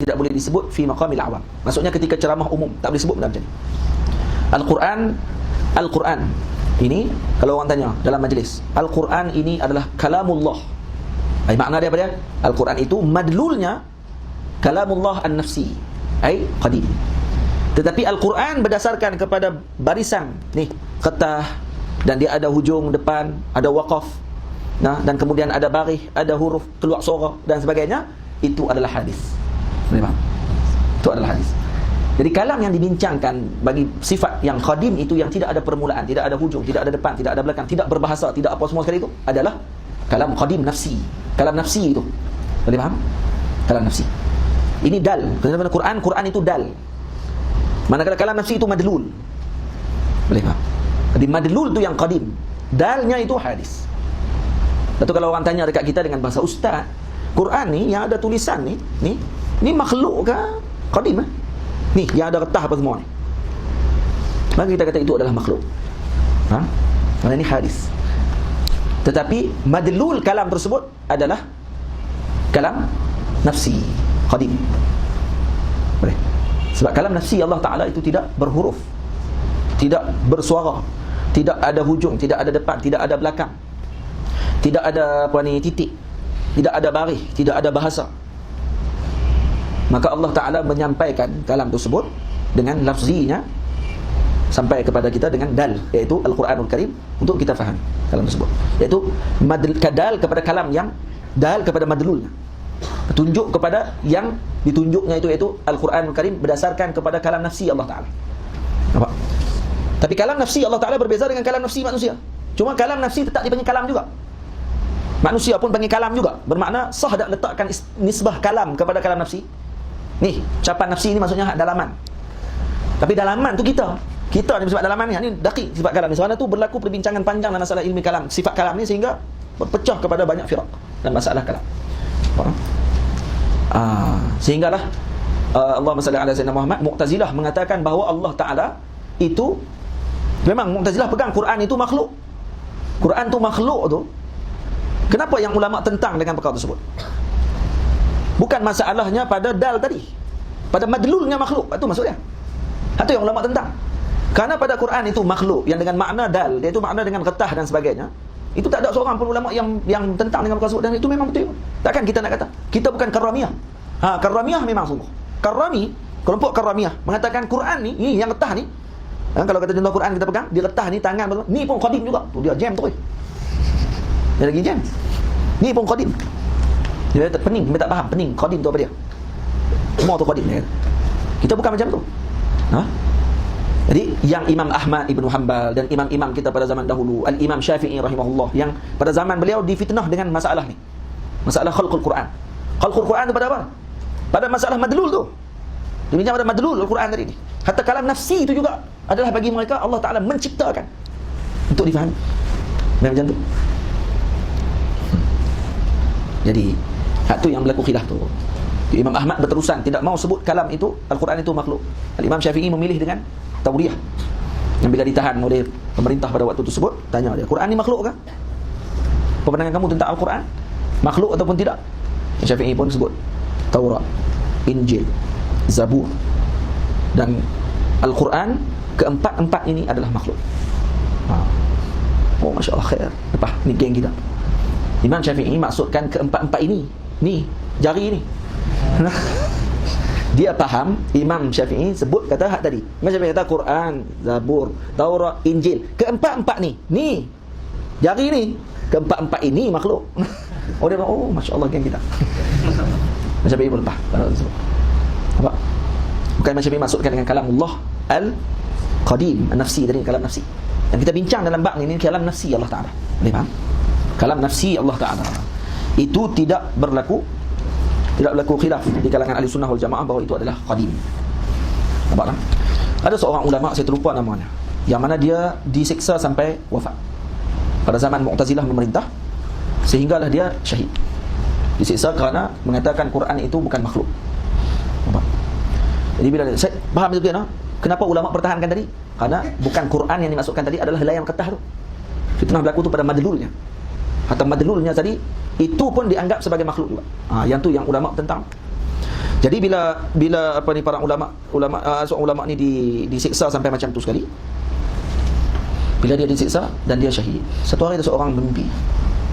tidak boleh disebut fi maqamil awam. Maksudnya ketika ceramah umum tak boleh sebut benda macam ni. Al-Quran ini kalau orang tanya dalam majlis, Al-Quran ini adalah kalamullah. Makna dia apa dia? Al-Quran itu madlulnya kalamullah an-nafsi, ai qadim. Tetapi Al-Quran berdasarkan kepada barisan ni, qatah, dan dia ada hujung depan, ada waqaf, nah, dan kemudian ada barih, ada huruf keluar suara dan sebagainya, itu adalah hadis. Boleh faham? Itu adalah hadis. Jadi kalam yang dibincangkan bagi sifat yang qadim itu, yang tidak ada permulaan, tidak ada hujung, tidak ada depan, tidak ada belakang, tidak berbahasa, tidak apa semua sekali, itu adalah kalam qadim nafsi. Kalam nafsi itu. Boleh faham? Kalam nafsi. Ini dal. Kerana Quran itu dal. Manakala kalam nafsi itu madlul. Boleh faham? Jadi madlul itu yang qadim. Dalnya itu hadis. Lepas tu kalau orang tanya dekat kita dengan bahasa ustaz, Quran ni yang ada tulisan ni makhluk ke qadim eh? Ni yang ada retah apa semua ni. Maka kita kata itu adalah makhluk. Kerana ni hadis. Tetapi madlul kalam tersebut adalah kalam nafsi qadim. Boleh. Sebab kalam nafsi Allah Ta'ala itu tidak berhuruf, tidak bersuara, tidak ada hujung, tidak ada depan, tidak ada belakang, tidak ada titik, tidak ada baris, tidak ada bahasa. Maka Allah Ta'ala menyampaikan kalam tersebut dengan lafzinya sampai kepada kita dengan dal, iaitu Al-Quranul Karim, untuk kita faham kalam tersebut, iaitu dal kepada kalam yang dal kepada madlulnya, tunjuk kepada yang ditunjuknya itu, iaitu Al-Quranul Karim berdasarkan kepada kalam nafsi Allah Ta'ala. Nampak? Tapi kalam nafsi Allah Ta'ala berbeza dengan kalam nafsi manusia. Cuma kalam nafsi tetap dipanggil kalam juga. Manusia pun panggil kalam juga. Bermakna sah tak letakkan nisbah kalam kepada kalam nafsi. Ni, ucapan nafsi ni maksudnya dalaman. Tapi dalaman tu kita ni sifat dalaman ni daqiq sifat kalam ni. Sebab tu berlaku perbincangan panjang dalam masalah ilmi kalam, sifat kalam ni, sehingga berpecah kepada banyak firaq dan masalah kalam. Sehinggalah Allahumma salli ala sayyidina Muhammad, Mu'tazilah mengatakan bahawa Allah Ta'ala itu, memang Mu'tazilah pegang Quran itu makhluk. Quran tu makhluk tu. Kenapa yang ulama tentang dengan perkara tersebut? Bukan masalahnya pada dal tadi, pada madlulnya makhluk. Itu maksudnya. Itu yang ulama tentang. Kerana pada Quran itu makhluk yang dengan makna dal, iaitu makna dengan getah dan sebagainya. Itu tak ada seorang pun ulama yang tentang dengan perkara tersebut, dan itu memang betul. Takkan kita nak kata kita bukan Karramiyah. Karramiyah memang sungguh. Kelompok Karramiyah mengatakan Quran ni yang getah ni. Kalau kata contoh Quran kita pegang, dia getah ni tangan ni pun qadim juga. Tu dia jam terus. Dia lagi jam. Ni pun qadim. Dia kata pening, dia tak faham pening, qadim tu apa dia? Semua tu qadim dia. Kita bukan macam tu. Jadi yang Imam Ahmad Ibn Hanbal dan imam-imam kita pada zaman dahulu, Al-Imam Syafi'i rahimahullah, yang pada zaman beliau difitnah dengan masalah ni, masalah khalqul Quran. Khalqul Quran tu pada apa? Pada masalah madlul tu. Dia bincang pada madlul Al-Quran tadi ni. Hatta kalam nafsi itu juga adalah bagi mereka Allah Ta'ala menciptakan untuk difahami. Macam tu. Jadi hak tu yang berlaku khilaf tu. Imam Ahmad berterusan tidak mau sebut kalam itu, Al-Quran itu makhluk. Al-Imam Syafi'i memilih dengan Tauriyah, yang bila ditahan oleh pemerintah pada waktu tersebut, tanya dia, Quran ni makhluk ke? Apa pandangan kamu tentang Al-Quran? Makhluk ataupun tidak? Syafi'i pun sebut Taurat, Injil, Zabur dan Al-Quran, keempat-empat ini adalah makhluk. Oh, Masya Allah, khair. Lepas ni geng kita. Imam Syafi'i maksudkan keempat-empat ini. Ni, jari ni. Dia faham Imam Syafi'i sebut kata hak tadi. Imam Syafi'i kata Quran, Zabur, Taurat, Injil. Keempat-empat ni. Ni, jari ni. Keempat-empat ini makhluk. Oh, dia bilang, oh, Masya Allah, geng kita. Imam Syafi'i pun lepas. Apa? Bukan Imam Syafi'i maksudkan dengan kalam Allah Al-Qadim, Al-Nafsi tadi, kalam nafsi. Yang kita bincang dalam bab ni kalam nafsi Allah Ta'ala. Boleh faham? Kalam nafsi Allah Ta'ala itu tidak berlaku khilaf di kalangan ahli sunnah wal jamaah bahawa itu adalah qadim. Nampak tak? Ada seorang ulama, saya terlupa namanya, yang mana dia disiksa sampai wafat pada zaman Mu'tazilah memerintah, sehinggalah dia syahid. Disiksa kerana mengatakan Quran itu bukan makhluk. Nampak? Jadi bila saya faham itu kan, kenapa ulama pertahankan tadi? Karena bukan Quran yang dimasukkan tadi adalah helai yang ketah tu. Fitnah berlaku tu pada madlulnya. Atau madlulnya tadi itu pun dianggap sebagai makhluk juga. Yang tu yang ulama tentang. Jadi bila apa ni para seorang ulama ni disiksa sampai macam tu sekali. Bila dia disiksa dan dia syahid. Satu hari ada seorang bermimpi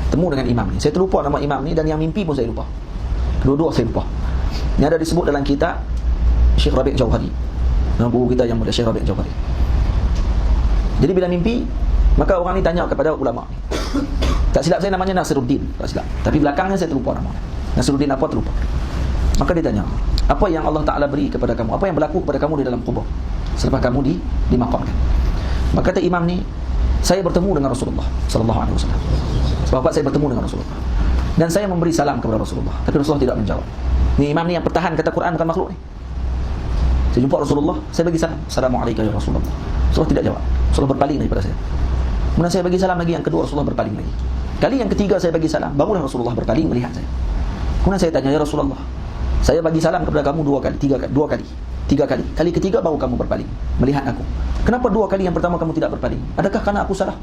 temu dengan imam ni. Saya terlupa nama imam ni dan yang mimpi pun saya lupa. Dua-dua saya lupa. Ini ada disebut dalam kitab Syekh Rabi' Jauhari. Nama guru kita yang mulia Syekh Rabi' Jauhari. Jadi bila mimpi, maka orang ni tanya kepada ulama ni. Tak silap saya namanya Nasiruddin, tak silap. Tapi belakangnya saya terlupa nama. Nasiruddin apa terlupa. Maka dia tanya, apa yang Allah Ta'ala beri kepada kamu? Apa yang berlaku kepada kamu di dalam kubur selepas kamu dimakamkan? Maka kata imam ni, saya bertemu dengan Rasulullah sallallahu alaihi wasallam. Sebab saya bertemu dengan Rasulullah dan saya memberi salam kepada Rasulullah, tapi Rasulullah tidak menjawab. Ni imam ni yang pertahan kata Quran bukan makhluk ni. Saya jumpa Rasulullah, saya bagi salam, Assalamualaikum ya Rasulullah. Rasulullah tidak jawab. Rasulullah berpaling daripada saya. Kemudian saya bagi salam lagi, yang kedua Rasulullah berpaling lagi. Kali yang ketiga saya bagi salam, barulah Rasulullah berpaling melihat saya. Kemudian saya tanya, ya Rasulullah, saya bagi salam kepada kamu dua kali. Kali ketiga baru kamu berpaling melihat aku. Kenapa dua kali yang pertama kamu tidak berpaling? Adakah karena aku salah?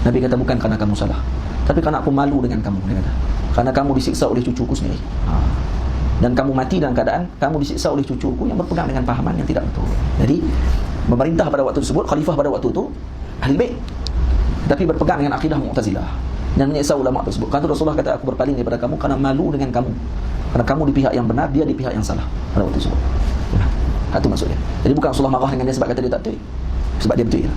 Nabi kata, bukan karena kamu salah, tapi karena aku malu dengan kamu. Dia kata, karena kamu disiksa oleh cucuku sendiri. Dan kamu mati dalam keadaan kamu disiksa oleh cucuku yang berpegang dengan pahaman yang tidak betul. Jadi pemerintah pada waktu tersebut, khalifah pada waktu itu Ahlul Bait, tapi berpegang dengan akidah Mu'tazilah dan menyiksa ulama tersebut. Kata Rasulullah, kata aku berpaling daripada kamu karena malu dengan kamu. Karena kamu di pihak yang benar, dia di pihak yang salah pada waktu tersebut. Itu maksudnya. Jadi bukan Rasulullah marah dengan dia sebab kata dia tak betul, sebab dia betul.